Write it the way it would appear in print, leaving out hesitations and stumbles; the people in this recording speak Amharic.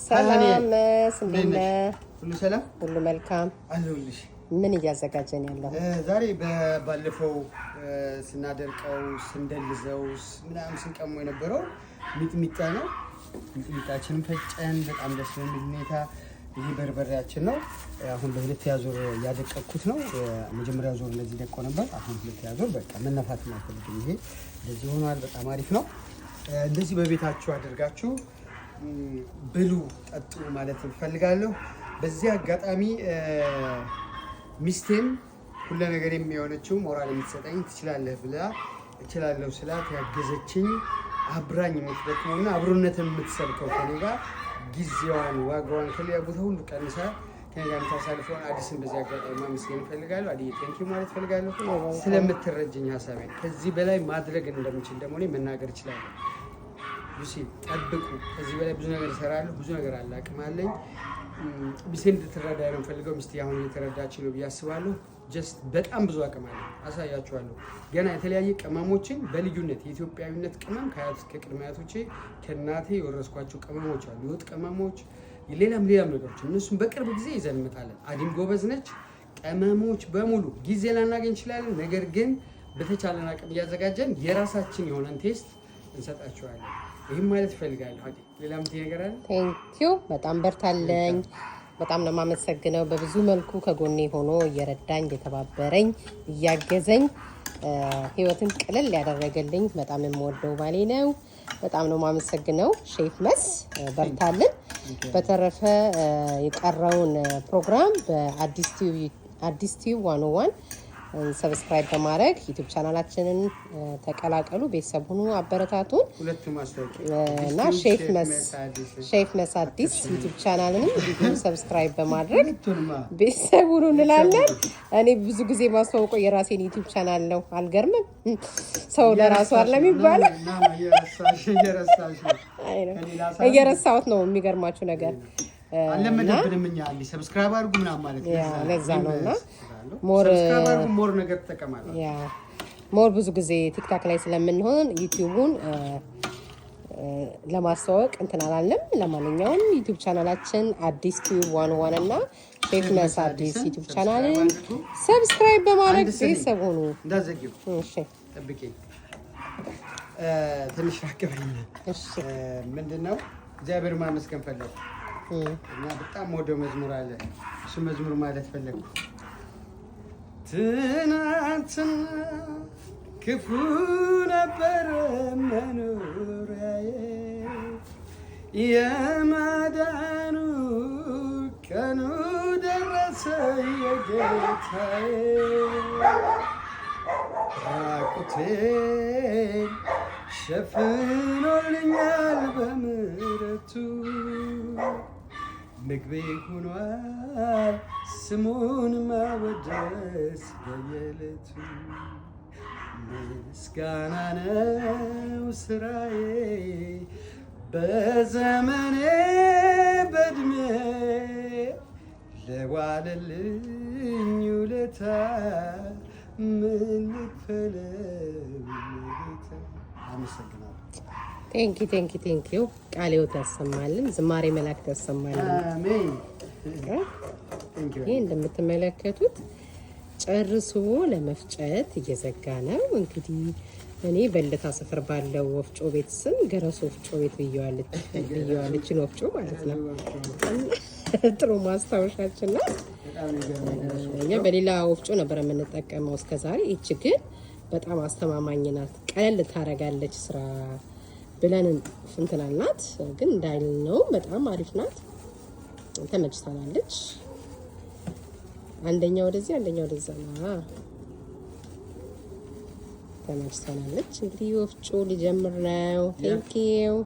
ሰላም እንዴት ነህ? ሁሉ ሰላም፣ ሁሉ መልካም አለሁልሽ። ምን እያዘጋጀን ያለው? ዛሬ ባለፈው ስናደርቀው ስንደልዘው ምናምን ስንቀሙ የነበረው ሚጥሚጣ ነው። ሚጥሚጣችንን ፈጨን በጣም ደስ በሚል ሁኔታ። ይህ በርበሬያችን ነው። አሁን በሁለተኛ ዙር እያደቀኩት ነው። መጀመሪያው ዙር እንደዚህ ደቆ ነበር። አሁን ሁለተኛ ዙር በቃ መነፋት ማይፈልግም። ይሄ እንደዚህ ሆኗል። በጣም አሪፍ ነው። እንደዚህ በቤታችሁ አድርጋችሁ ብሉ ጠጡ ማለት እፈልጋለሁ። በዚህ አጋጣሚ ሚስቴም ሁሉ ነገር የሚሆነችው ሞራል የምትሰጠኝ ትችላለህ ብላ እችላለሁ ስላት ያገዘችኝ አብራኝ የምትደክመውና አብሮነትን የምትሰብከው ከኔ ጋር ጊዜዋን ዋጋዋን ከሌላ ቦታ ሁሉ ቀንሳ ከኔ ጋር የምታሳልፈውን አዲስን በዚህ አጋጣሚ ማመስገን እፈልጋለሁ። አዲስ ቴንኪው ማለት እፈልጋለሁ ስለምትረጅኝ ሀሳቤን። ከዚህ በላይ ማድረግ እንደምችል ደግሞ እኔ መናገር እችላለሁ። ሉሲ ጠብቁ። ከዚህ በላይ ብዙ ነገር እሰራለሁ። ብዙ ነገር አላቅማለኝ። ሚስቴ እንድትረዳ ነው የምፈልገው። ሚስቴ አሁን እየተረዳች ነው ብዬ አስባለሁ። ጀስት በጣም ብዙ አቅም አለ። አሳያችኋለሁ። ገና የተለያየ ቅመሞችን በልዩነት የኢትዮጵያዊነት ቅመም ከአያት ከቅድመ አያቶቼ ከእናቴ የወረስኳቸው ቅመሞች አሉ። የወጥ ቅመሞች፣ ሌላም ነገሮች እነሱም በቅርብ ጊዜ ይዘን እንመጣለን። አዲም ጎበዝ ነች። ቅመሞች በሙሉ ጊዜ ላናገኝ እንችላለን። ነገር ግን በተቻለን አቅም እያዘጋጀን የራሳችን የሆነን ቴስት እንሰጣችኋለን። ይህም ማለት እፈልጋለሁ። አዲ ሌላ ምትይ ነገር አለ? ቴንኪው በጣም በርታለኝ። በጣም ነው የማመሰግነው። በብዙ መልኩ ከጎኔ ሆኖ እየረዳኝ እየተባበረኝ እያገዘኝ ህይወትን ቅልል ያደረገልኝ በጣም የምወደው ባሌ ነው። በጣም ነው የማመሰግነው። ሼፍ መስ በርታልን። በተረፈ የቀረውን ፕሮግራም በአዲስ ቲዩብ 101 ሰብስክራይብ በማድረግ ዩቲዩብ ቻናላችንን ተቀላቀሉ። ቤተሰብ ሁኑ፣ አበረታቱን እና ሼፍ መስ አዲስ ዩቲዩብ ቻናልንም ሰብስክራይብ በማድረግ ቤተሰብ ሁኑ እንላለን። እኔ ብዙ ጊዜ ማስተዋወቀው የራሴን ዩቲዩብ ቻናል ነው። አልገርምም? ሰው ለራሱ አይደለም የሚባለው። እየረሳሁት ነው። የሚገርማችሁ ነገር አለመደብንም እኛ ሰብስክራይብ አድርጉ ምናምን ማለት ለዛ ነውና ሞር ነገር ተጠቀማለሁ። ሞር ብዙ ጊዜ ቲክታክ ላይ ስለምንሆን ዩቲዩቡን ለማስተዋወቅ እንትን አላለም። ለማንኛውም ዩቲዩብ ቻናላችን አዲስ ቲዩብ 101 እና ሼፍ መስ አዲስ ዩቲዩብ ቻናልን ሰብስክራይብ በማድረግ ቤተሰብ ሁኑ። እንዳዘጊው እሺ፣ ጠብቄ ትንሽ አቀበኝ። እሺ፣ ምንድነው እግዚአብሔር ማመስገን ፈለኩ እና በጣም ወደ መዝሙር አለ። እሱ መዝሙር ማለት ፈለኩ። ትናንትና ክፉ ነበር መኖሪያዬ፣ የማዳኑ ቀኑ ደረሰ የጌታዬ። ራቁቴን ሸፍኖልኛል በምሕረቱ፣ ምግቤ ሆኗል ስሙን ማወደስ በየዕለቱ። ምስጋና ነው ስራዬ በዘመኔ በዕድሜ፣ ለዋለልኝ ውለታ ምን ልክፈለው ጌታ። አመሰግናለሁ። ቴንኪ ቃልዎት ያሰማልን፣ ዝማሬ መላእክት ያሰማልን። አሜን። ይህ እንደምትመለከቱት ጨርሶ ለመፍጨት እየዘጋ ነው። እንግዲህ እኔ በልደታ ሰፈር ባለው ወፍጮ ቤት ስም ገረሱ ወፍጮ ቤት ብየዋለችን ወፍጮ ማለት ነው። ጥሩ ማስታወሻችን ነው። እኛ በሌላ ወፍጮ ነበር የምንጠቀመው እስከዛሬ። ይቺ ግን በጣም አስተማማኝ ናት። ቀለል ታደርጋለች ስራ ብለን ፍንትናልናት። ግን እንዳልነው በጣም አሪፍ ናት። ተመችታናለች። አንደኛው ወደዚህ አንደኛው ወደዛ ነው። ተመችታናለች። እንግዲህ ወፍጮ ሊጀምር ነው። ቴንኪው